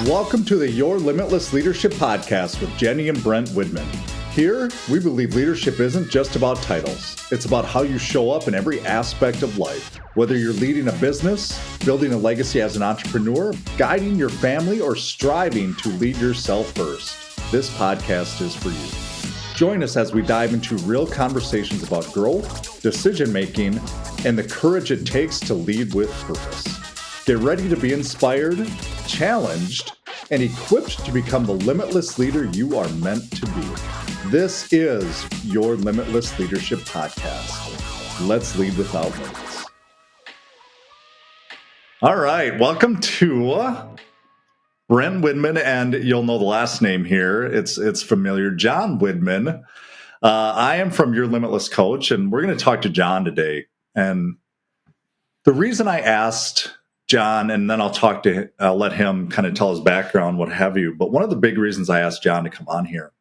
Welcome to the Your Limitless Leadership Podcast with Jenny and Brent Widman. Here, we believe leadership isn't just about titles. It's about how you show up in every aspect of life. Whether you're leading a business, building a legacy as an entrepreneur, guiding your family, or striving to lead yourself first, this podcast is for you. Join us as we dive into real conversations about growth, decision-making, and the courage it takes to lead with purpose. Get ready to be inspired, challenged, and equipped to become the limitless leader you are meant to be. This is your Limitless Leadership Podcast. Let's lead without limits. All right, welcome to Brent Widman, and you'll know the last name here. It's familiar, John Widman. I am from Your Limitless Coach, and we're going to talk to John today. And the reason I asked John, and then I'll let him kind of tell his background, what have you. But one of the big reasons I asked John to come on here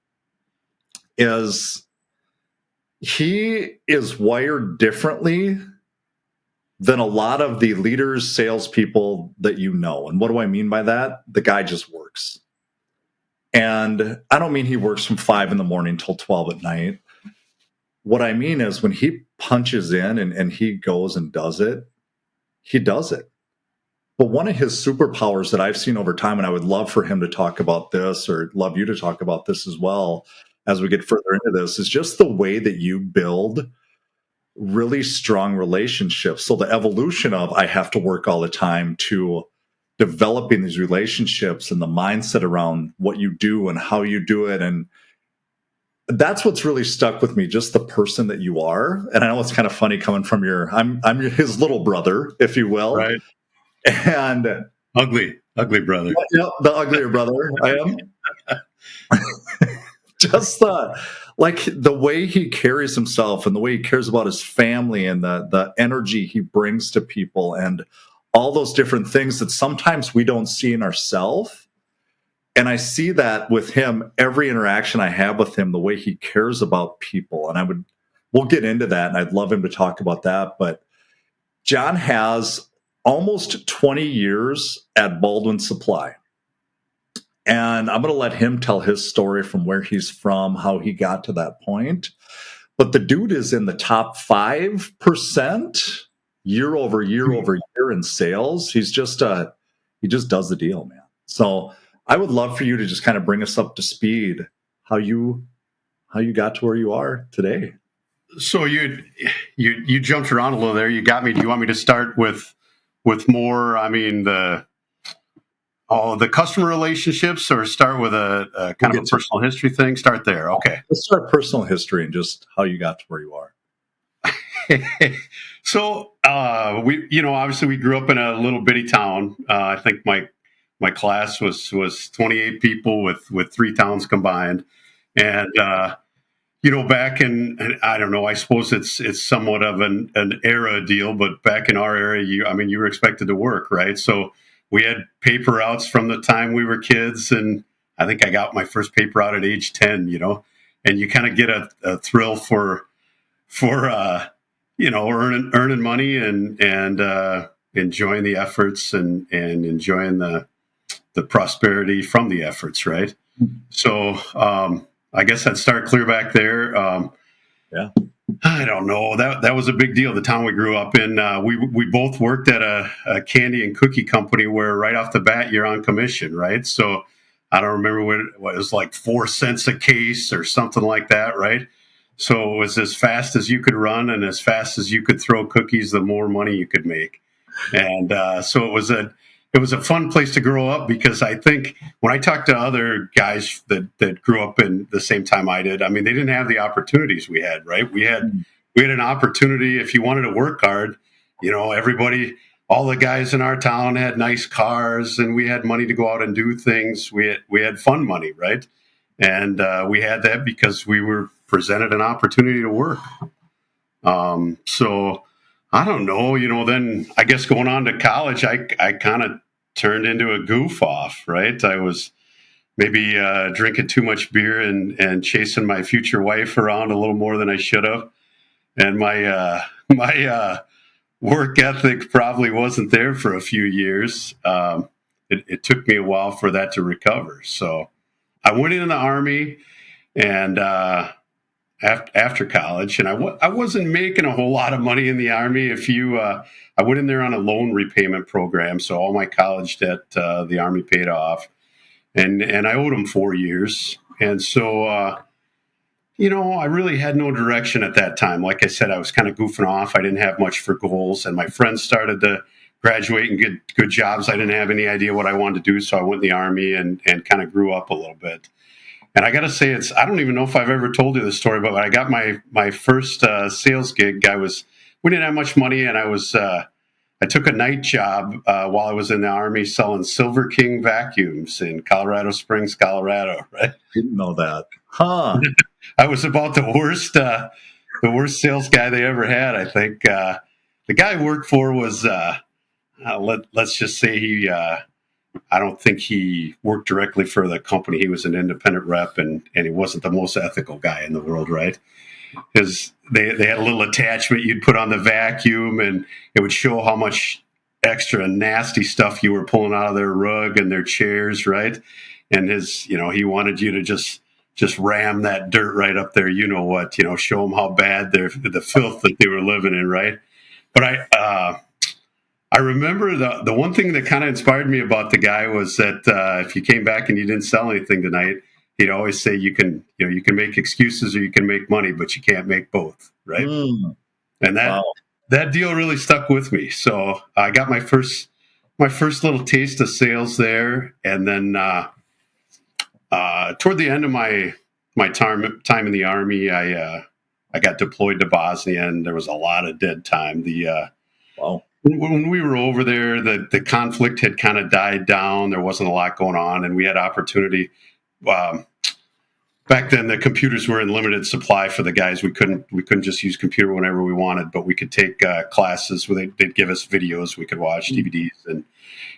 is he is wired differently than a lot of the leaders, salespeople that you know. And what do I mean by that? The guy just works. And I don't mean he works from 5 a.m. till 12 at night. What I mean is when he punches in and he goes and does it, he does it. But one of his superpowers that I've seen over time, and I would love for him to talk about this, or love you to talk about this as well as we get further into this, is just the way that you build really strong relationships. So the evolution of I have to work all the time to developing these relationships and the mindset around what you do and how you do it. And that's what's really stuck with me, just the person that you are. And I know it's kind of funny coming from I'm his little brother, if you will. Right. And ugly brother. Yeah, the uglier brother I am. Just the way he carries himself and the way he cares about his family and the energy he brings to people and all those different things that sometimes we don't see in ourselves. And I see that with him, every interaction I have with him, the way he cares about people. And we'll get into that, and I'd love him to talk about that. But John has almost 20 years at Baldwin Supply. And I'm going to let him tell his story from where he's from, how he got to that point. But the dude is in the top 5% year over year in sales. He just does the deal, man. So I would love for you to just kind of bring us up to speed, how you got to where you are today. So you jumped around a little there. You got me. Do you want me to start with more? I mean, the customer relationships, or start with a kind of a personal history thing? Start there. Okay. Let's start personal history and just how you got to where you are. So obviously we grew up in a little bitty town. I think my class was 28 people with 3 towns combined. And, back in, I don't know, I suppose it's somewhat of an era deal, but back in our era, you were expected to work, right? So we had paper routes from the time we were kids. And I think I got my first paper route at age 10, and you kind of get a thrill for earning money and enjoying the efforts and enjoying the prosperity from the efforts, right? So I guess I'd start clear back there. Yeah. I don't know. That was a big deal. The town we grew up in, we both worked at a candy and cookie company where right off the bat you're on commission, right? So I don't remember what it was, like 4 cents a case or something like that, right? So it was as fast as you could run and as fast as you could throw cookies, the more money you could make. And so it was a fun place to grow up, because I think when I talk to other guys that grew up in the same time I did, I mean, they didn't have the opportunities we had, right? We had an opportunity. If you wanted to work hard, all the guys in our town had nice cars, and we had money to go out and do things. We had fun money, right? And we had that because we were presented an opportunity to work. So I don't know, then I guess going on to college, I kind of turned into a goof off, right? I was maybe drinking too much beer and chasing my future wife around a little more than I should have. And my work ethic probably wasn't there for a few years. it took me a while for that to recover. So I went in the Army, and after college, and I wasn't making a whole lot of money in the Army. I went in there on a loan repayment program, so all my college debt the Army paid off, and I owed them 4 years, and so I really had no direction at that time. Like I said, I was kind of goofing off. I didn't have much for goals, and my friends started to graduate and get good jobs. I didn't have any idea what I wanted to do, so I went in the Army and kind of grew up a little bit. And I got to say, I don't even know if I've ever told you this story, but when I got my first sales gig, we didn't have much money, and I took a night job while I was in the Army selling Silver King vacuums in Colorado Springs, Colorado. Right? Didn't know that, huh? I was about the worst sales guy they ever had. I think the guy I worked for was let's just say I don't think he worked directly for the company. He was an independent rep, and he wasn't the most ethical guy in the world, right? Because they had a little attachment you'd put on the vacuum, and it would show how much extra nasty stuff you were pulling out of their rug and their chairs, right? And he wanted you to just ram that dirt right up there, show them how bad the filth that they were living in, right? But I remember the one thing that kind of inspired me about the guy was that if you came back and you didn't sell anything tonight, he'd always say you can make excuses or you can make money, but you can't make both, right? And that deal really stuck with me. So I got my first little taste of sales there, and then toward the end of my time in the Army, I got deployed to Bosnia, and there was a lot of dead time. When we were over there, the conflict had kind of died down. There wasn't a lot going on, and we had opportunity. Back then, the computers were in limited supply for the guys. We couldn't just use computer whenever we wanted, but we could take classes where they'd give us videos. We could watch DVDs, and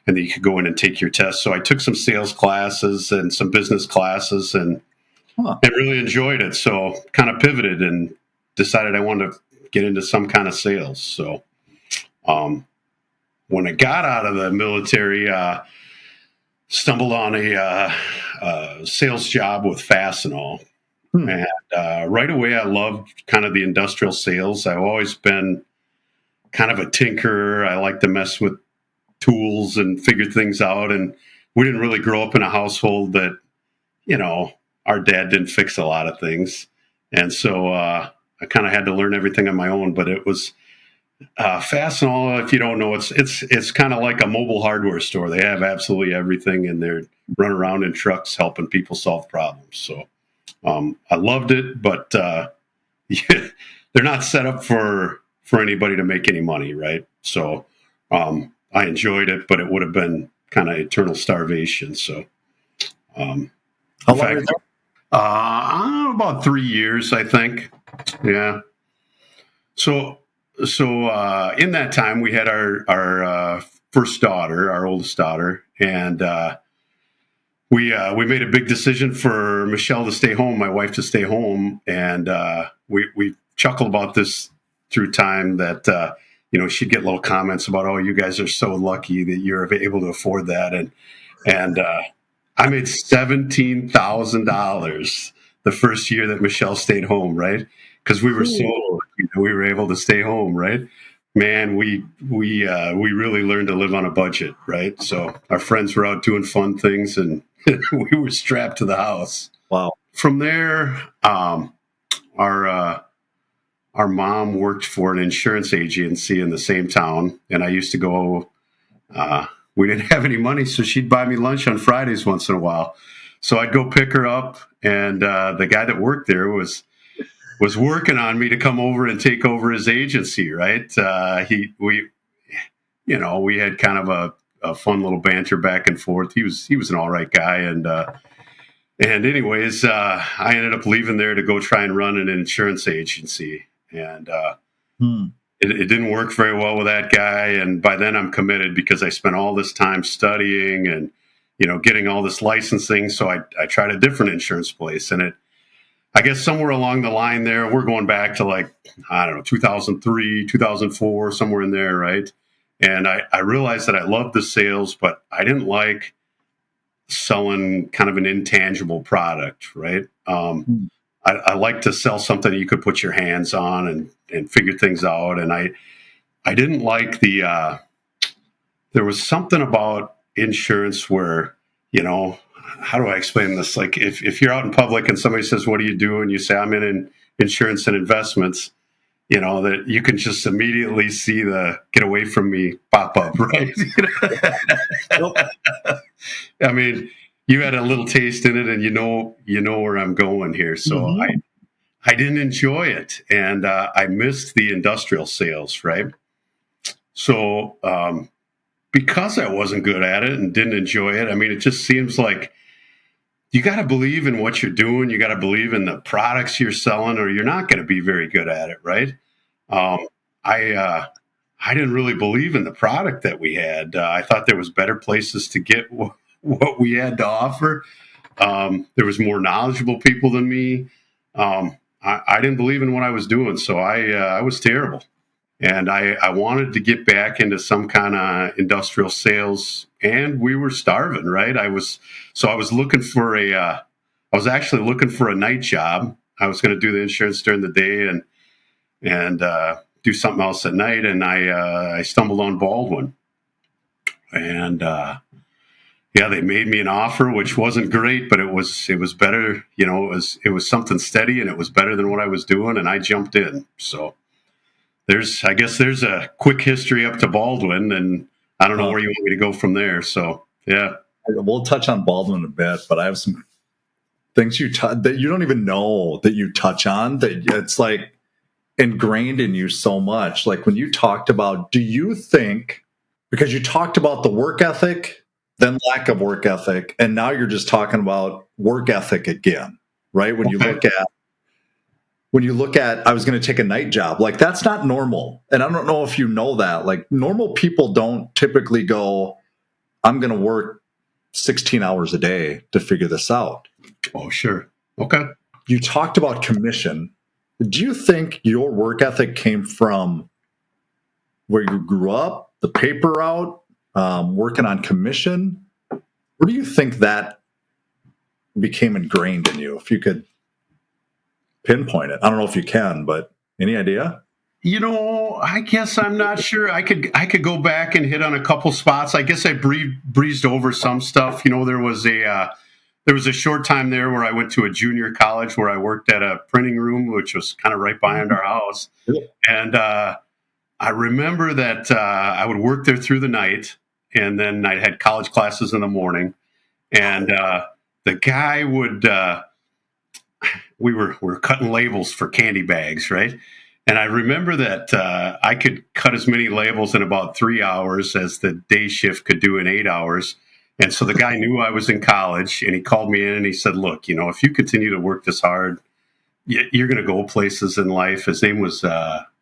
then you could go in and take your tests. So I took some sales classes and some business classes, and really enjoyed it. So kind of pivoted and decided I wanted to get into some kind of sales. So when I got out of the military, stumbled on a sales job with Fastenal. And right away, I loved kind of the industrial sales. I've always been kind of a tinkerer. I like to mess with tools and figure things out. And we didn't really grow up in a household that, our dad didn't fix a lot of things. And so I kind of had to learn everything on my own. But it was Fastenal, if you don't know, it's kind of like a mobile hardware store. They have absolutely everything, and they're running around in trucks helping people solve problems. So I loved it, but they're not set up for anybody to make any money, right? So I enjoyed it, but it would have been kind of eternal starvation. So how long is it? About 3 years, I think. Yeah. So in that time, we had our first daughter, our oldest daughter, and we made a big decision for Michelle to stay home, my wife to stay home, and we chuckled about this through time that she'd get little comments about, "Oh, you guys are so lucky that you're able to afford that," and I made $17,000 the first year that Michelle stayed home, right? Because we were so we were able to stay home, right? Man, we really learned to live on a budget, right? So our friends were out doing fun things, and we were strapped to the house. Wow. From there, our mom worked for an insurance agency in the same town, and I used to go. We didn't have any money, so she'd buy me lunch on Fridays once in a while. So I'd go pick her up, and the guy that worked there was working on me to come over and take over his agency, right? We had kind of a fun little banter back and forth. He was an all right guy, and anyways, I ended up leaving there to go try and run an insurance agency, and it didn't work very well with that guy. And by then, I'm committed because I spent all this time studying and getting all this licensing. So I tried a different insurance place, and I guess somewhere along the line there, we're going back to 2003, 2004, somewhere in there, right? And I realized that I loved the sales, but I didn't like selling kind of an intangible product, right? I like to sell something that you could put your hands on and figure things out. And I didn't like there was something about insurance where, how do I explain this? Like if you're out in public and somebody says, "What do you do?" and you say, "I'm in insurance and investments," that you can just immediately see the "get away from me" pop up, right? I mean, you had a little taste in it and you know where I'm going here. So I didn't enjoy it, and I missed the industrial sales, right? So because I wasn't good at it and didn't enjoy it, I mean, it just seems like you got to believe in what you're doing. You got to believe in the products you're selling, or you're not going to be very good at it, right? I didn't really believe in the product that we had. I thought there was better places to get what we had to offer. There was more knowledgeable people than me. I didn't believe in what I was doing, so I was terrible. And I wanted to get back into some kind of industrial sales, and we were starving, right? I was looking for I was actually looking for a night job. I was going to do the insurance during the day and do something else at night. And I stumbled on Baldwin, and they made me an offer, which wasn't great, but it was better. It was something steady, and it was better than what I was doing. And I jumped in. So I guess there's a quick history up to Baldwin, and I don't know where you want me to go from there. So, yeah. We'll touch on Baldwin a bit, but I have some things that you don't even know that you touch on, that it's like ingrained in you so much. Like when you talked about, do you think, because you talked about the work ethic, then lack of work ethic, and now you're just talking about work ethic again, right? When you look at, I was going to take a night job, like that's not normal. And I don't know if you know that, like normal people don't typically go, I'm going to work 16 hours a day to figure this out. Oh, sure. Okay. You talked about commission. Do you think your work ethic came from where you grew up, the paper route, working on commission? Where do you think that became ingrained in you? If you could pinpoint it. I don't know if you can, but any idea? I guess I'm not sure. I could go back and hit on a couple spots. I guess I breezed over some stuff. There was a short time there where I went to a junior college where I worked at a printing room, which was kind of right behind our house. And I remember that I would work there through the night, and then I had college classes in the morning. And the guy would we were cutting labels for candy bags, right? And I remember that I could cut as many labels in about 3 hours as the day shift could do in 8 hours. And so the guy knew I was in college, and he called me in and he said, "Look, if you continue to work this hard, you're going to go places in life." His name was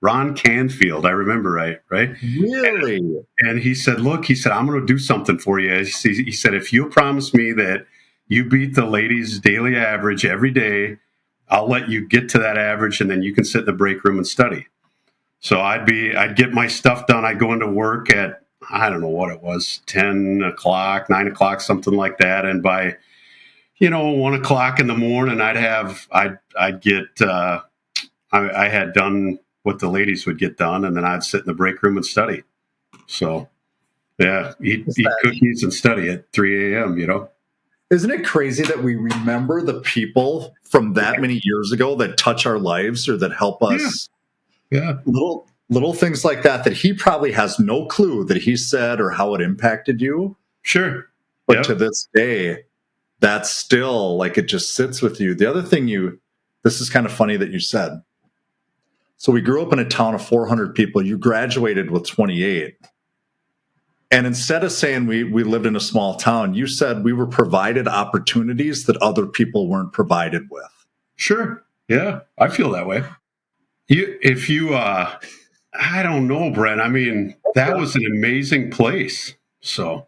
Ron Canfield. I remember right? Really? And he said, "Look," he said, "I'm going to do something for you." He said, "If you'll promise me that you beat the ladies' daily average every day, I'll let you get to that average, and then you can sit in the break room and study." So I'd get my stuff done. I'd go into work at, I don't know what it was, 10 o'clock, 9 o'clock, something like that. And by, 1 o'clock in the morning, I had done what the ladies would get done, and then I'd sit in the break room and study. So, yeah, eat cookies and study at 3 a.m., Isn't it crazy that we remember the people from that many years ago that touch our lives or that help us? Yeah. Little things like that he probably has no clue that he said or how it impacted you. Sure. But to this day, that's still like it just sits with you. The other thing this is kind of funny that you said. So we grew up in a town of 400 people. You graduated with 28. And instead of saying we lived in a small town, you said we were provided opportunities that other people weren't provided with. Sure. Yeah, I feel that way. I don't know, Brent. I mean, that was an amazing place. So,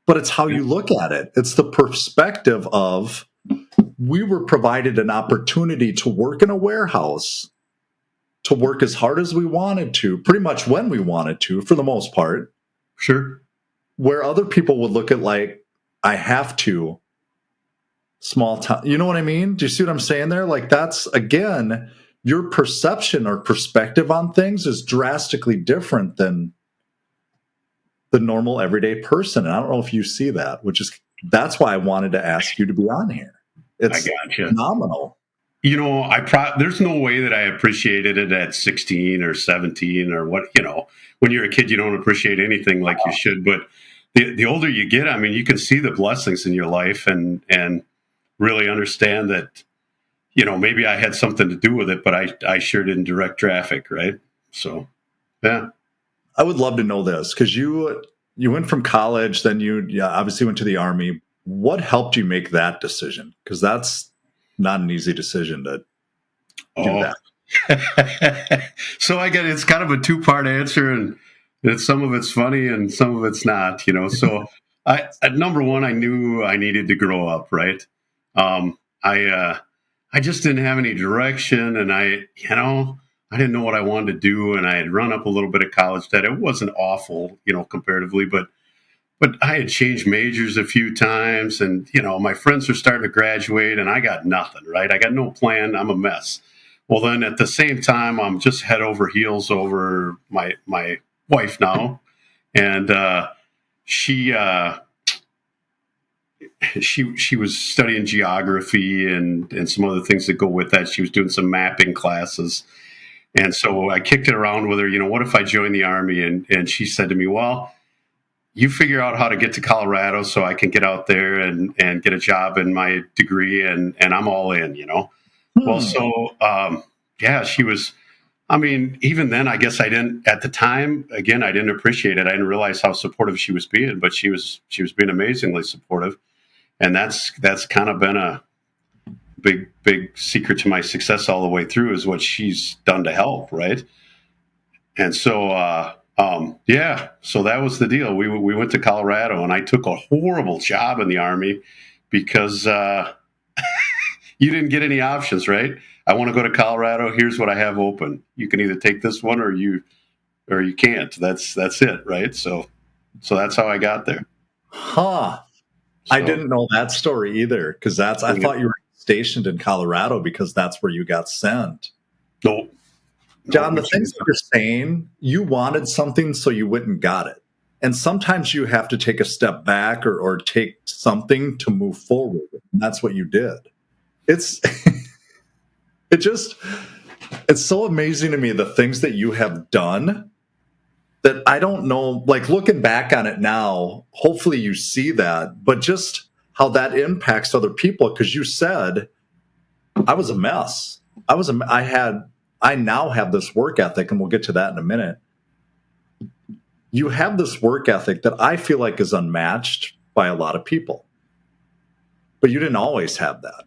but it's how you look at it. It's the perspective of we were provided an opportunity to work in a warehouse to work as hard as we wanted to, pretty much when we wanted to, for the most part. Sure. Where other people would look at like, I have to, small time. You know what I mean? Do you see what I'm saying there? Like that's, again, your perception or perspective on things is drastically different than the normal everyday person. And I don't know if you see that, that's why I wanted to ask you to be on here. It's phenomenal. You know, there's no way that I appreciated it at 16 or 17 or what, when you're a kid, you don't appreciate anything like you should. But the older you get, I mean, you can see the blessings in your life and really understand that, maybe I had something to do with it, but I sure didn't direct traffic. Right. So, yeah. I would love to know this because you went from college, then you obviously went to the Army. What helped you make that decision? Because that's not an easy decision to do that. So it's kind of a two-part answer, and some of it's funny and some of it's not. So at number one, I knew I needed to grow up. Right. I just didn't have any direction, and I didn't know what I wanted to do, and I had run up a little bit of college debt. It wasn't awful, comparatively, but I had changed majors a few times, and, my friends were starting to graduate, and I got nothing, right? I got no plan. I'm a mess. Well, then at the same time, I'm just head over heels over my wife now, and she was studying geography and some other things that go with that. She was doing some mapping classes. And so I kicked it around with her, what if I joined the Army? And she said to me, well, you figure out how to get to Colorado so I can get out there and get a job in my degree, and I'm all in, Well, so, she was, even then, I guess I didn't, at the time, again, I didn't appreciate it. I didn't realize how supportive she was being, but she was being amazingly supportive. And that's kind of been a big secret to my success all the way through, is what she's done to help. Right. And so, so that was the deal. We went to Colorado, and I took a horrible job in the Army because you didn't get any options, right? I want to go to Colorado. Here's what I have open. You can either take this one or you can't. That's it, right? So that's how I got there. Huh. So, I didn't know that story either, because I thought you were stationed in Colorado because that's where you got sent. No. John, the things that you're saying, you wanted something so you went and got it. And sometimes you have to take a step back or take something to move forward. And that's what you did. It's so amazing to me, the things that you have done that I don't know, like looking back on it now, hopefully you see that, but just how that impacts other people. Because you said, I was a mess. I now have this work ethic, and we'll get to that in a minute. You have this work ethic that I feel like is unmatched by a lot of people. But you didn't always have that.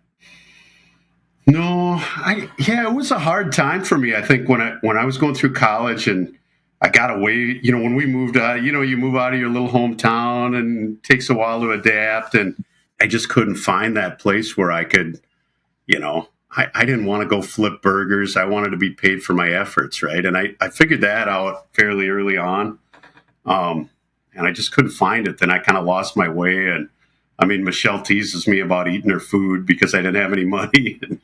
No, it was a hard time for me. I think when I was going through college and I got away, when we moved out, you move out of your little hometown and it takes a while to adapt. And I just couldn't find that place where I could, I didn't want to go flip burgers. I wanted to be paid for my efforts, right? And I figured that out fairly early on. And I just couldn't find it. Then I kind of lost my way. And Michelle teases me about eating her food because I didn't have any money. And,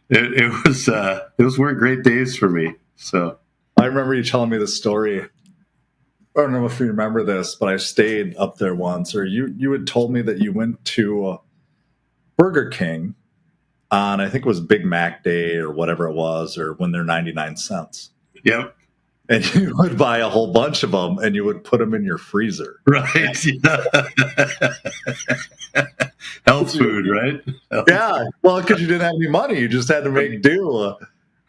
it weren't great days for me. So I remember you telling me this story. I don't know if you remember this, but I stayed up there once, or you had told me that you went to Burger King on, I think it was Big Mac Day or whatever it was, or when they're 99 cents. Yep. And you would buy a whole bunch of them and you would put them in your freezer. Right. Yeah. Health food, right? Yeah. Well, because you didn't have any money. You just had to make do.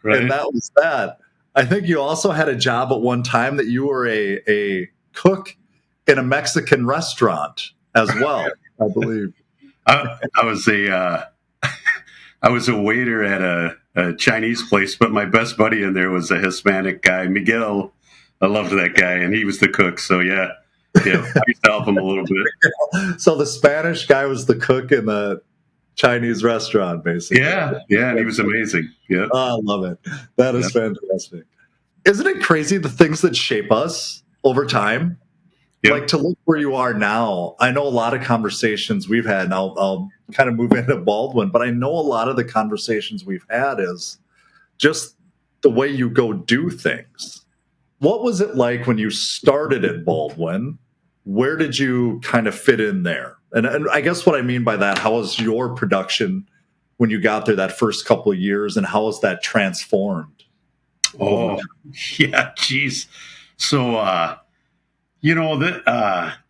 Right. And that was that. I think you also had a job at one time that you were a cook in a Mexican restaurant as well, I believe. I was a waiter at a Chinese place, but my best buddy in there was a Hispanic guy, Miguel. I loved that guy, and he was the cook. So yeah, I used to help him a little bit. So the Spanish guy was the cook in the Chinese restaurant, basically. Yeah, and he was amazing. Yeah, Oh, I love it. That is fantastic. Isn't it crazy the things that shape us over time? Like, yep. to look where you are now, I know a lot of conversations we've had, and I'll kind of move into Baldwin, but I know a lot of the conversations we've had is just the way you go do things. What was it like when you started at Baldwin? Where did you kind of fit in there? And I guess what I mean by that, how was your production when you got there that first couple of years, and how has that transformed over Oh, time? yeah, geez. So,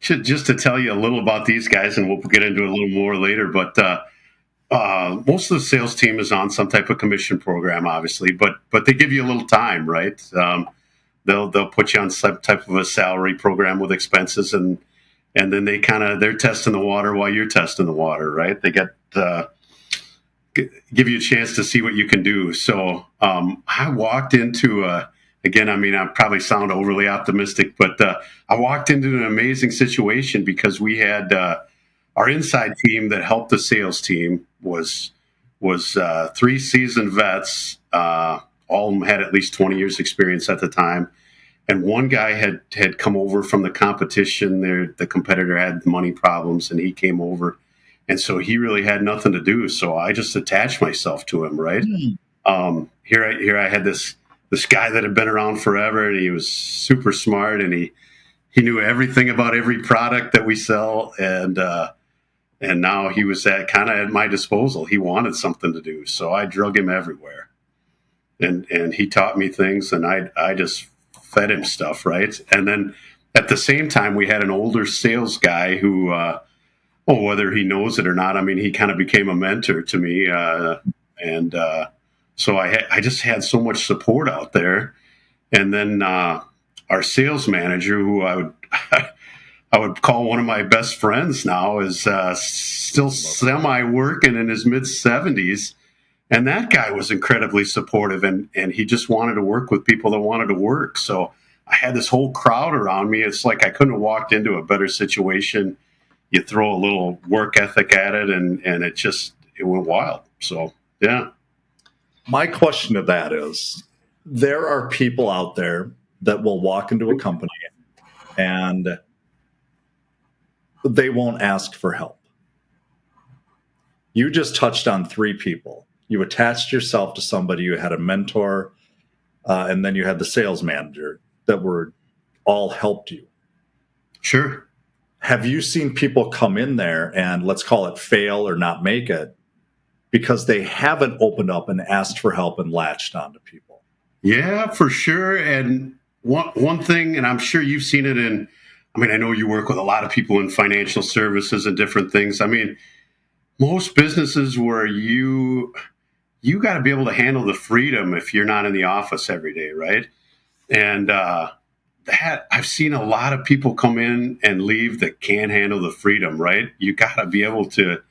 just to tell you a little about these guys, and we'll get into it a little more later, but most of the sales team is on some type of commission program, obviously, but they give you a little time, right? They'll put you on some type of a salary program with expenses, and then they're testing the water while you're testing the water, right? They give you a chance to see what you can do. So I walked into again, I mean, I probably sound overly optimistic, but I walked into an amazing situation because we had our inside team that helped the sales team was 3 seasoned vets. All of them had at least 20 years experience at the time. And one guy had come over from the competition. The competitor had money problems, and he came over. And so he really had nothing to do. So I just attached myself to him, right? Here I had this guy that had been around forever, and he was super smart, and he knew everything about every product that we sell, and now he was at my disposal. He wanted something to do, so I drug him everywhere, and he taught me things, and I just fed him stuff, right? And then at the same time, we had an older sales guy who, whether he knows it or not, I mean, he kind of became a mentor to me, and so I just had so much support out there. And then our sales manager, who I would call one of my best friends now, is still semi working in his mid 70s. And that guy was incredibly supportive, and he just wanted to work with people that wanted to work. So I had this whole crowd around me. It's like I couldn't have walked into a better situation. You throw a little work ethic at it, and it went wild. So, yeah. My question to that is, there are people out there that will walk into a company and they won't ask for help. You just touched on 3 people. You attached yourself to somebody, you had a mentor, and then you had the sales manager that were all helped you. Sure. Have you seen people come in there and, let's call it, fail or not make it because they haven't opened up and asked for help and latched onto people? Yeah, for sure. And one thing, and I'm sure you've seen it I know you work with a lot of people in financial services and different things. I mean, most businesses where you got to be able to handle the freedom if you're not in the office every day, right? And that I've seen a lot of people come in and leave that can't handle the freedom, right? You got to be able to,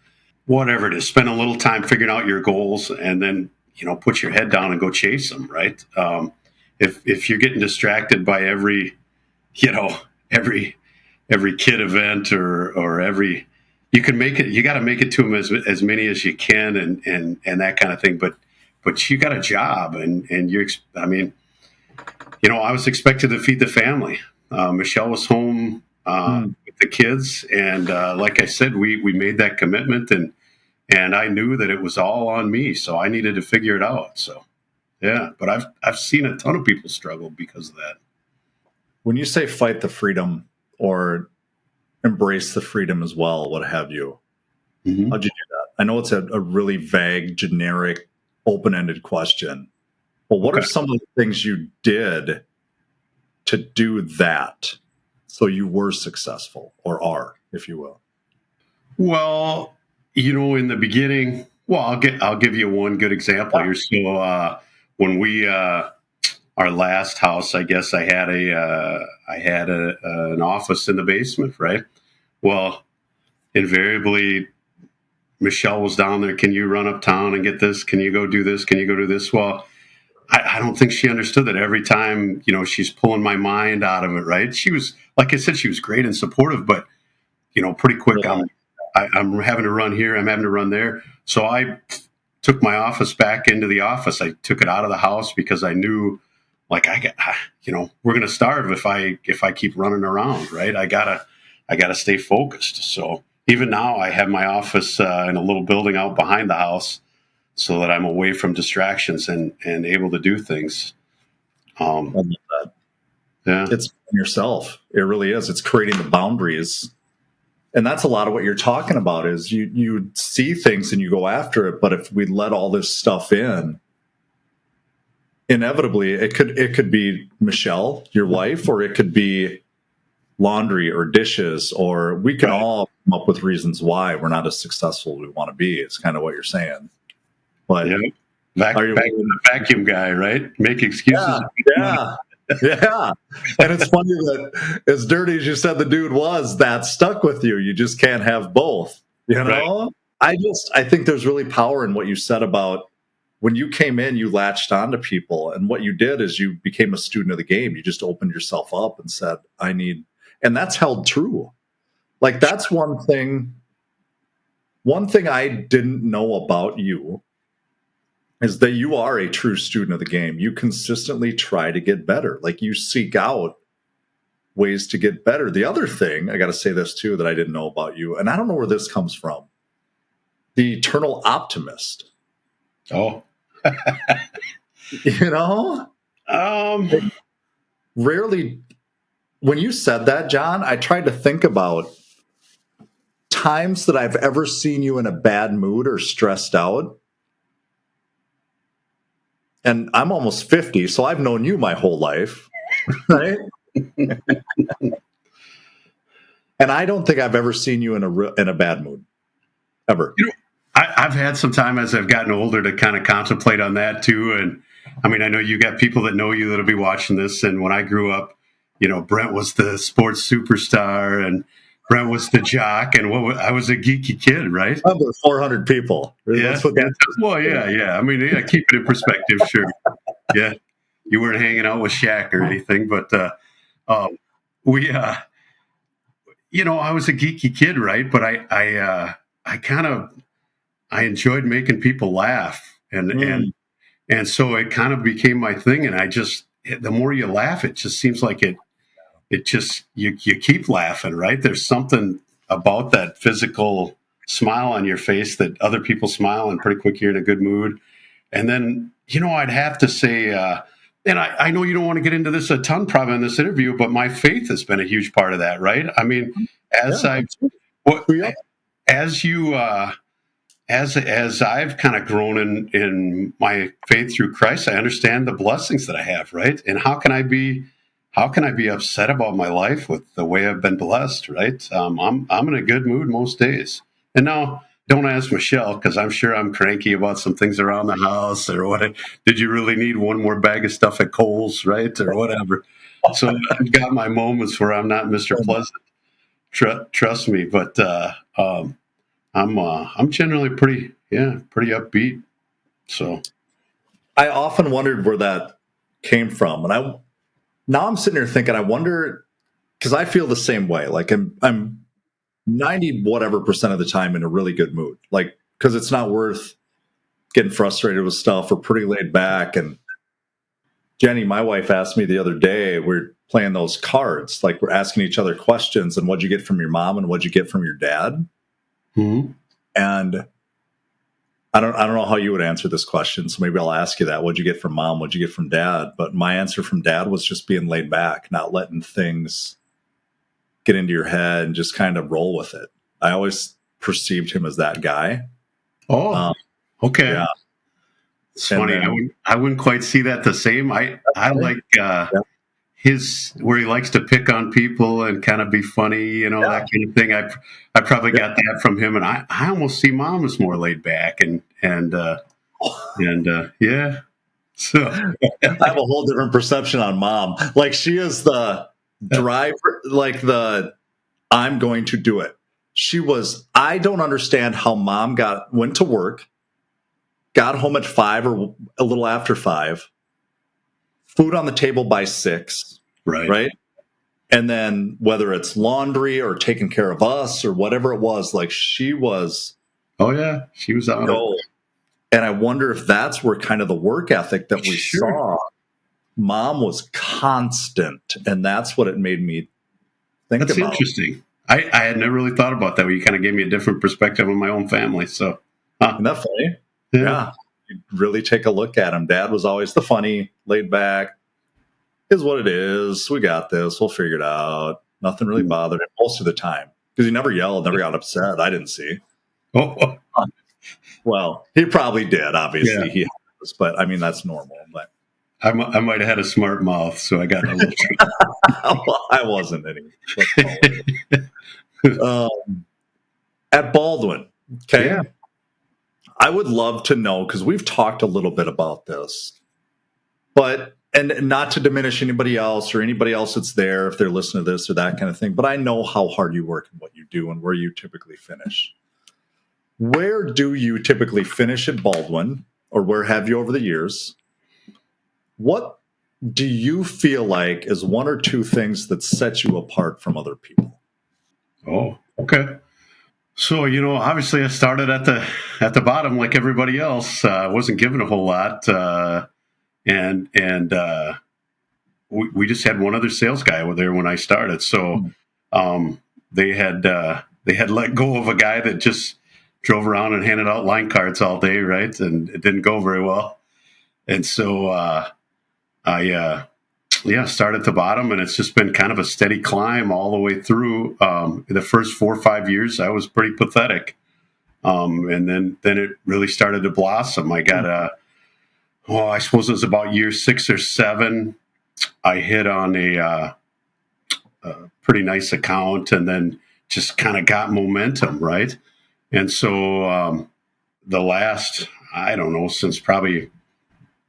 whatever it is, spend a little time figuring out your goals, and then put your head down and go chase them, right? If you're getting distracted by every kid event or every, you can make it. You got to make it to them as many as you can, and that kind of thing. But you got a job, and I was expected to feed the family. Michelle was home with the kids, and like I said, we made that commitment, and I knew that it was all on me, so I needed to figure it out. So, yeah, but I've seen a ton of people struggle because of that. When you say fight the freedom or embrace the freedom as well, what have you, how'd you do that? I know it's a really vague, generic, open-ended question, but what are some of the things you did to do that so you were successful, or are, if you will? Well, in the beginning, I'll give you one good example here. So when we our last house, I guess I had an office in the basement, right? Well, invariably, Michelle was down there. Can you run uptown and get this? Can you go do this? Can you go do this? Well, I don't think she understood that every time, she's pulling my mind out of it, right? She was, like I said, she was great and supportive, but, pretty quick, I'm having to run here. I'm having to run there. So I took my office back into the office. I took it out of the house because I knew, like, we're going to starve if I keep running around, right? I gotta stay focused. So even now I have my office in a little building out behind the house so that I'm away from distractions and able to do things. I love that. Yeah. It's yourself. It really is. It's creating the boundaries. And that's a lot of what you're talking about is you see things and you go after it. But if we let all this stuff in, inevitably it could be Michelle, your wife, or it could be laundry or dishes, or we can all come up with reasons why we're not as successful as we want to be. It's kind of what you're saying. But back to the vacuum guy, right? Make excuses. Yeah. Yeah. And it's funny that as dirty as you said the dude was, that stuck with you. You just can't have both. You know? Right. I think there's really power in what you said about when you came in, you latched onto people. And what you did is you became a student of the game. You just opened yourself up and said, and that's held true. Like that's one thing I didn't know about you is that you are a true student of the game. You consistently try to get better. Like you seek out ways to get better. The other thing, I got to say this too, that I didn't know about you, and I don't know where this comes from. The eternal optimist. Oh. You know? Rarely, when you said that, John, I tried to think about times that I've ever seen you in a bad mood or stressed out. And I'm almost 50, so I've known you my whole life, right? And I don't think I've ever seen you in a bad mood, ever. I've had some time as I've gotten older to kind of contemplate on that too. And I mean, I know you got people that know you that'll be watching this. And when I grew up, Brent was the sports superstar and Brent was the jock, and I was a geeky kid, right? Under 400 people. Yeah. Yeah. I mean, keep it in perspective, sure. Yeah, you weren't hanging out with Shaq or anything, but I was a geeky kid, right? But I enjoyed making people laugh, and so it kind of became my thing. And the more you laugh, it just seems like you keep laughing, right? There's something about that physical smile on your face that other people smile, and pretty quick you're in a good mood. And then, I'd have to say, and I know you don't want to get into this a ton probably in this interview, but my faith has been a huge part of that, right? I mean, as I've kind of grown in my faith through Christ, I understand the blessings that I have, right? And how can I be upset about my life with the way I've been blessed, right? I'm in a good mood most days. And now, don't ask Michelle, because I'm sure I'm cranky about some things around the house, or what. Did you really need one more bag of stuff at Kohl's, right, or whatever? So I've got my moments where I'm not Mr. Pleasant. Trust me, but I'm generally pretty upbeat. So I often wondered where that came from, and now I'm sitting here thinking, I wonder, because I feel the same way. Like I'm 90 whatever % of the time in a really good mood, like because it's not worth getting frustrated with stuff or pretty laid back. And Jenny, my wife, asked me the other day, we're playing those cards, like we're asking each other questions, and what'd you get from your mom and what'd you get from your dad? Mm-hmm. And I don't know how you would answer this question, so maybe I'll ask you that. What'd you get from mom? What'd you get from dad? But my answer from dad was just being laid back, not letting things get into your head and just kind of roll with it. I always perceived him as that guy. Oh, okay. Yeah. It's funny. I wouldn't quite see that the same. I like his where he likes to pick on people and kind of be funny, that kind of thing. I probably got that from him, and I almost see mom as more laid back and yeah. So I have a whole different perception on mom. Like she is the driver, like I'm going to do it. I don't understand how mom went to work, got home at 5 or a little after 5, food on the table by 6. Right. And then whether it's laundry or taking care of us or whatever it was, like she was Oh yeah, she was on it. And I wonder if that's where kind of the work ethic that we saw. Mom was constant, and that's what it made me think That's about. interesting. I had never really thought about that. Where you kind of gave me a different perspective on my own family. So, Isn't that funny? Yeah. You really take a look at him. Dad was always the funny, laid back. Is what it is. We got this. We'll figure it out. Nothing really bothered him most of the time because he never yelled, never got upset. I didn't see. Oh. Well, he probably did. Obviously, he has, but I mean that's normal. But I might have had a smart mouth, so I got a little. well, I wasn't any. At Baldwin, okay. Yeah. I would love to know because we've talked a little bit about this, but and not to diminish anybody else or anybody else that's there if they're listening to this or that kind of thing. But I know how hard you work and what you do and where you typically finish. Where do you typically finish at Baldwin, or where have you over the years? What do you feel like is one or two things that set you apart from other people? Oh, okay. So, obviously I started at the bottom like everybody else. Wasn't given a whole lot. And we just had one other sales guy over there when I started. So they had let go of a guy that just drove around and handed out line cards all day, right? And it didn't go very well. And so I started at the bottom, and it's just been kind of a steady climb all the way through. The first 4 or 5 years, I was pretty pathetic. And then it really started to blossom. I got I suppose it was about year 6 or 7. I hit on a pretty nice account, and then just kind of got momentum, right? And so the last, I don't know, since probably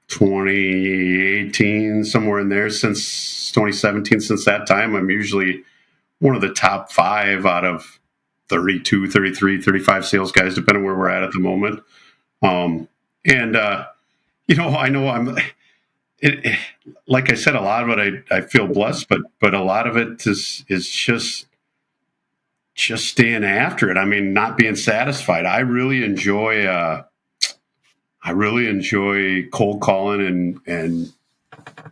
2018, somewhere in there, since 2017, since that time, I'm usually one of the top 5 out of 32, 33, 35 sales guys, depending where we're at the moment. I know like I said, a lot of it I feel blessed, but a lot of it is just staying after it. I mean, not being satisfied. I really enjoy cold calling and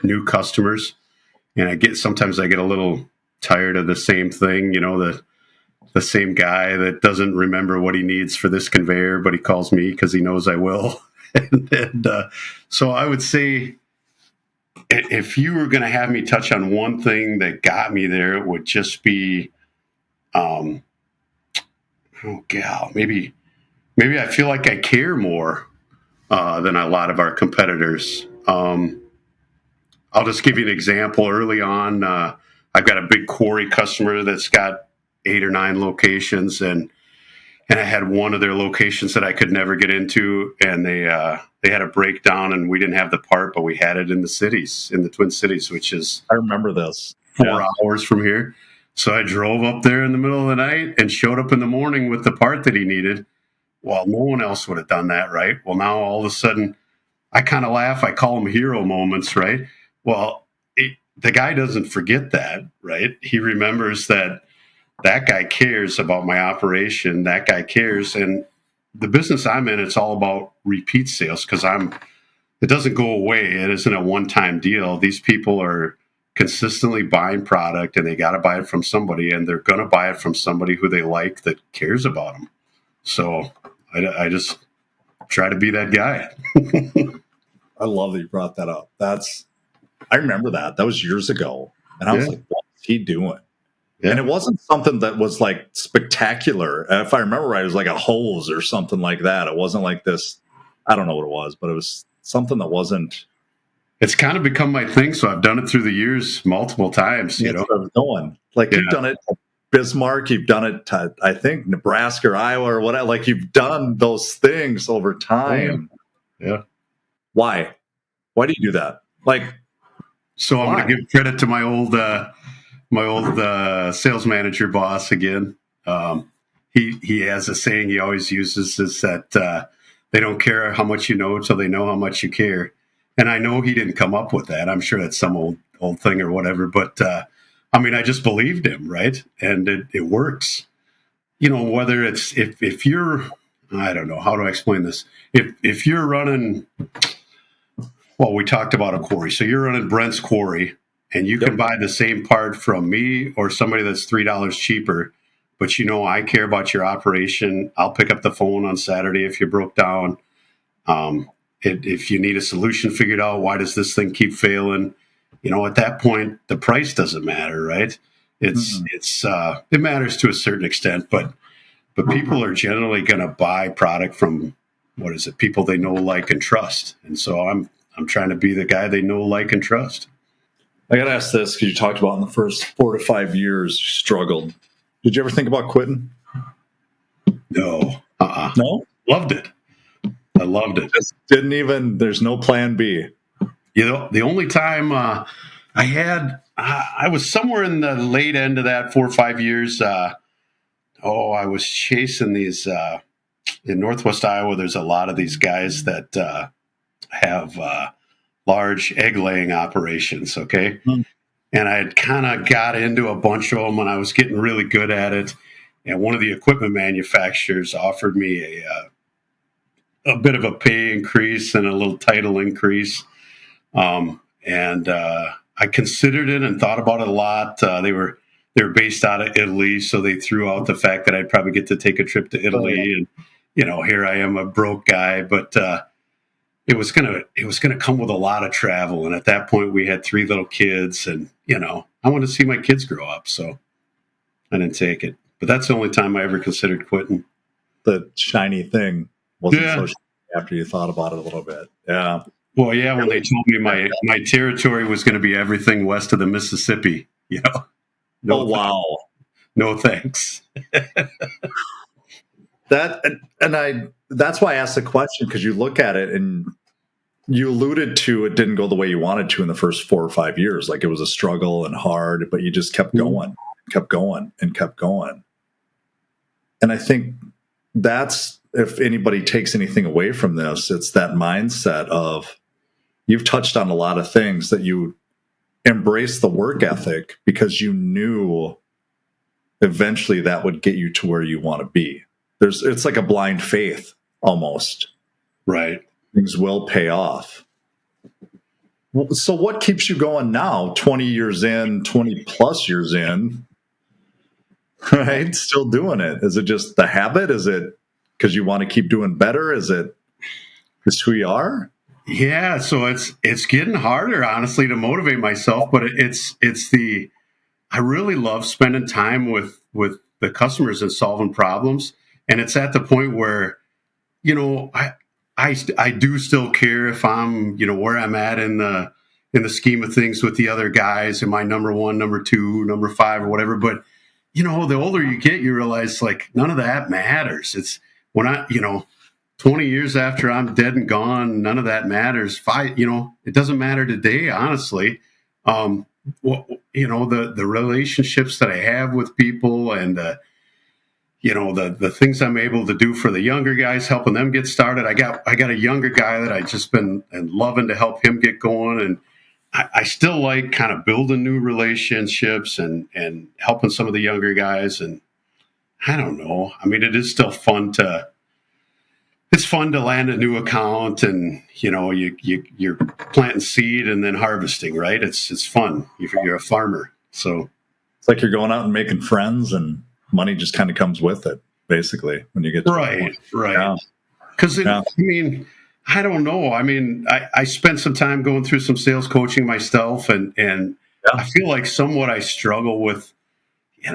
new customers. And sometimes I get a little tired of the same thing, the same guy that doesn't remember what he needs for this conveyor, but he calls me because he knows I will. So I would say, if you were going to have me touch on one thing that got me there, it would just be, maybe I feel like I care more than a lot of our competitors. I'll just give you an example. Early on, I've got a big quarry customer that's got 8 or 9 locations, and I had one of their locations that I could never get into, and they had a breakdown, and we didn't have the part, but we had it in the Twin Cities, which is I remember this 4 hours from here. So I drove up there in the middle of the night and showed up in the morning with the part that he needed. Well, no one else would have done that, right? Well, now all of a sudden, I kind of laugh. I call them hero moments, right? Well, the guy doesn't forget that, right? He remembers that guy cares about my operation. That guy cares. And the business I'm in, it's all about repeat sales because it doesn't go away. It isn't a one-time deal. These people are consistently buying product, and they got to buy it from somebody, and they're going to buy it from somebody who they like that cares about them. So I just try to be that guy. I love that you brought that up. I remember that. That was years ago. And I was like, what is he doing? Yeah. And it wasn't something that was like spectacular. If I remember right, it was like a hose or something like that. It wasn't like this. I don't know what it was, but it was something that wasn't. It's kind of become my thing. So I've done it through the years multiple times, You've done it to Bismarck, you've done it to, I think, Nebraska or Iowa or whatever. Like, you've done those things over time. Yeah. Why do you do that? So I'm going to give credit to my old sales manager boss again. He has a saying he always uses, is that they don't care how much you know until they know how much you care. And I know he didn't come up with that. I'm sure that's some old thing or whatever. But I mean, I just believed him, right? And it works. Whether it's if you're, I don't know, how do I explain this? If you're running, well, we talked about a quarry. So you're running Brent's quarry, and you can buy the same part from me or somebody that's $3 cheaper. But I care about your operation. I'll pick up the phone on Saturday if you broke down. If you need a solution figured out, why does this thing keep failing? At that point, the price doesn't matter, right? It matters to a certain extent, but people are generally going to buy product from people they know, like, and trust. And so I'm trying to be the guy they know, like, and trust. I got to ask this because you talked about in the first 4 to 5 years you struggled. Did you ever think about quitting? No. No? Loved it. I loved it. Just didn't even. There's no plan B. The only time I was somewhere in the late end of that 4 or 5 years. I was chasing these in Northwest Iowa. There's a lot of these guys that have large egg laying operations. Okay. Mm-hmm. And I had kind of got into a bunch of them, and I was getting really good at it. And one of the equipment manufacturers offered me a bit of a pay increase and a little title increase. I considered it and thought about it a lot. They were based out of Italy, so they threw out the fact that I'd probably get to take a trip to Italy. And here I am, a broke guy, but it was gonna come with a lot of travel. And at that point, we had 3 little kids, and I wanted to see my kids grow up, so I didn't take it. But that's the only time I ever considered quitting. The shiny thing wasn't so shiny after you thought about it a little bit. Yeah. Well, yeah, when they told me my territory was going to be everything west of the Mississippi, No, wow. No thanks. That's why I asked the question, because you look at it and you alluded to it didn't go the way you wanted to in the first 4 or 5 years. Like, it was a struggle and hard, but you just kept going, kept going, and kept going. And I think that's, if anybody takes anything away from this, it's that mindset of, you've touched on a lot of things, that you embrace the work ethic because you knew eventually that would get you to where you want to be. It's like a blind faith almost. Right. Things will pay off. So what keeps you going now, 20 years in, 20 plus years in, right? Still doing it. Is it just the habit? Is it because you want to keep doing better? Is it just who you are? Yeah. So it's getting harder, honestly, to motivate myself, but I really love spending time with the customers and solving problems. And it's at the point where, I do still care if I'm, where I'm at in the scheme of things with the other guys. Am I number 1, number 2, number 5, or whatever? But, the older you get, you realize, like, none of that matters. It's when 20 years after I'm dead and gone, none of that matters. It doesn't matter today, honestly. The relationships that I have with people, and the things I'm able to do for the younger guys, helping them get started. I got a younger guy that I just been loving to help him get going, and I still like kind of building new relationships and helping some of the younger guys. And I don't know. I mean, it is still fun to land a new account, and you're planting seed and then harvesting, right? It's fun. You're a farmer, so it's like you're going out and making friends, and money just kind of comes with it, basically, when you get to right. Because I mean, I don't know. I mean, I spent some time going through some sales coaching myself, and I feel like somewhat I struggle with,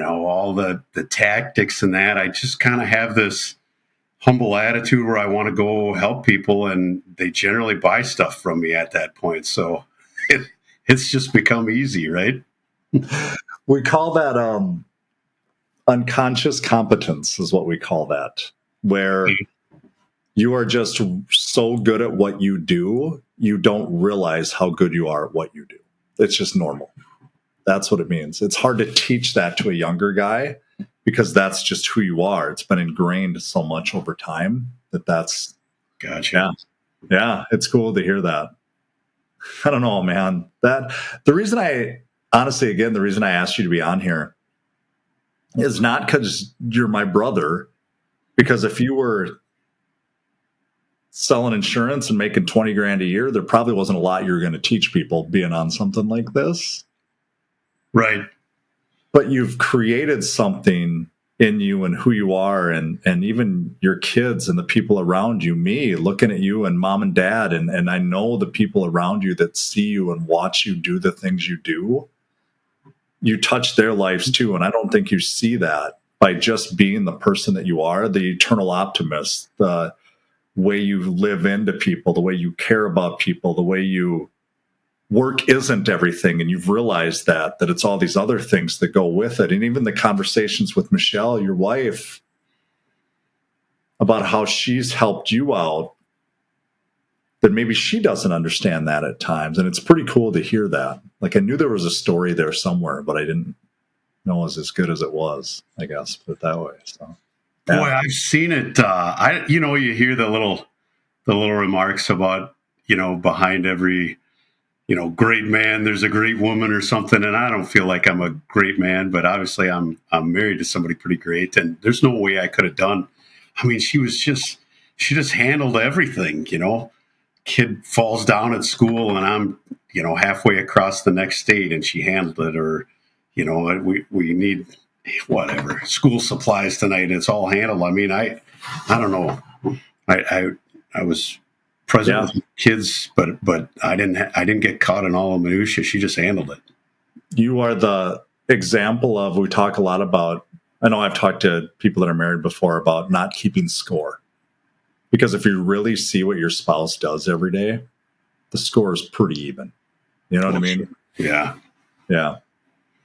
all the tactics and that. I just kind of have this humble attitude where I want to go help people, and they generally buy stuff from me at that point. So it's just become easy, right? We call that unconscious competence is what we call that, where you are just so good at what you do, you don't realize how good you are at what you do. It's just normal. That's what it means. It's hard to teach that to a younger guy, because that's just who you are. It's been ingrained so much over time that's gotcha. Yeah, it's cool to hear that. I don't know, man. That the reason I honestly, again, the reason I asked you to be on here is not because you're my brother, because if you were selling insurance and making 20 grand a year, there probably wasn't a lot you were going to teach people being on something like this. Right. But you've created something in you and who you are, and even your kids and the people around you, me looking at you and mom and dad, and I know the people around you that see you and watch you do the things you do, you touch their lives too. And I don't think you see that by just being the person that you are, the eternal optimist, the way you live into people, the way you care about people, the way you work isn't everything, and you've realized that it's all these other things that go with it. And even the conversations with Michelle, your wife, about how she's helped you out, that maybe she doesn't understand that at times. And it's pretty cool to hear that. Like, I knew there was a story there somewhere, but I didn't know it was as good as it was, I guess, put it that way. So, yeah. Boy, I've seen it. You hear the little remarks about, behind every, great man, there's a great woman or something. And I don't feel like I'm a great man, but obviously I'm married to somebody pretty great. And there's no way I could have done. I mean, she just handled everything, Kid falls down at school and I'm, halfway across the next state and she handled it. Or, we need whatever school supplies tonight and it's all handled. I mean, I don't know. I was present with kids, but I didn't get caught in all the minutia. She just handled it. You are the example of, we talk a lot about, I know I've talked to people that are married before about not keeping score. Because if you really see what your spouse does every day, the score is pretty even. You know what I mean? Yeah. Yeah.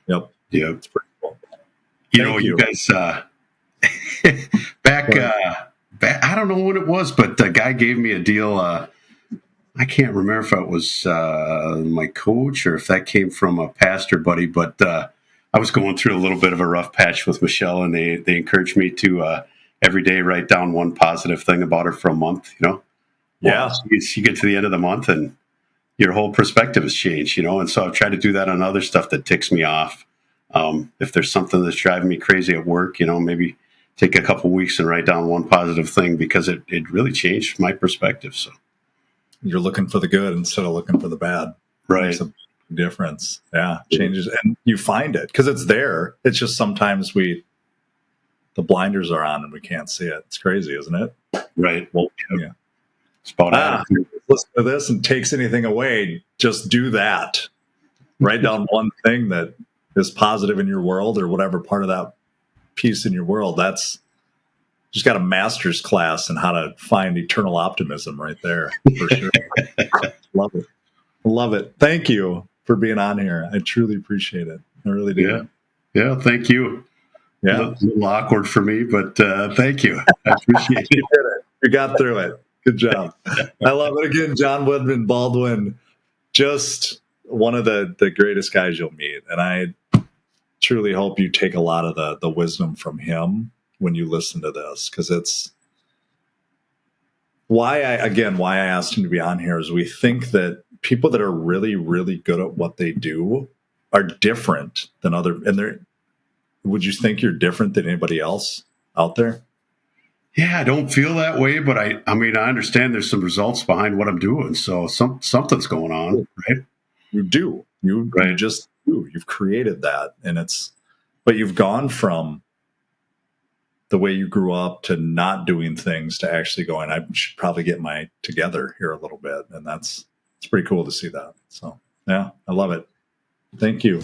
Yep. Yeah. It's pretty cool. You guys, back, I don't know what it was, but the guy gave me a deal. I can't remember if it was my coach or if that came from a pastor buddy, but I was going through a little bit of a rough patch with Michelle, and they encouraged me to every day write down one positive thing about her for a month, Yeah. Well, you get to the end of the month and your whole perspective has changed, And so I've tried to do that on other stuff that ticks me off. If there's something that's driving me crazy at work, maybe take a couple weeks and write down one positive thing, because it really changed my perspective. So you're looking for the good instead of looking for the bad. Right. Makes a difference. Yeah. Changes. And you find it because it's there. It's just sometimes the blinders are on and we can't see it. It's crazy, isn't it? Right. Well, yeah. Spot listen to this and takes anything away. Just do that. Write down one thing that is positive in your world, or whatever part of that piece in your world. That's just got a master's class in how to find eternal optimism right there, for sure. Love it. Love it. Thank you for being on here. I truly appreciate it. I really do. Yeah. Thank you. Yeah. A little awkward for me, but thank you. I appreciate it. You did it. You got through it. Good job. I love it. Again, John Widman, Baldwin, just one of the greatest guys you'll meet. And I truly hope you take a lot of the wisdom from him when you listen to this, because it's why I asked him to be on here is we think that people that are really, really good at what they do are different than would you think you're different than anybody else out there? Yeah, I don't feel that way, but I mean, I understand there's some results behind what I'm doing. So something's going on, right? You do. You just do. You've created that. But you've gone from the way you grew up to not doing things to actually going, I should probably get my together here a little bit. And it's pretty cool to see that. So yeah, I love it. Thank you.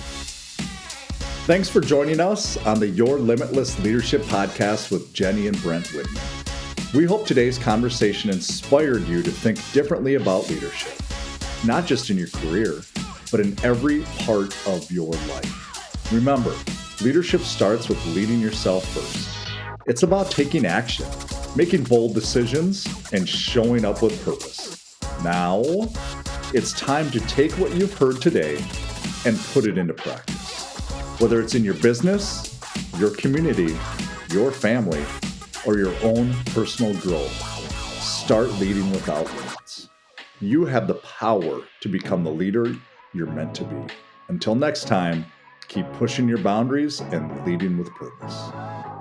Thanks for joining us on the Your Limitless Leadership Podcast with Jenny and Brent Widman. We hope today's conversation inspired you to think differently about leadership, not just in your career, but in every part of your life. Remember, leadership starts with leading yourself first. It's about taking action, making bold decisions, and showing up with purpose. Now, it's time to take what you've heard today and put it into practice. Whether it's in your business, your community, your family, or your own personal growth, start leading without limits. You have the power to become the leader you're meant to be. Until next time, keep pushing your boundaries and leading with purpose.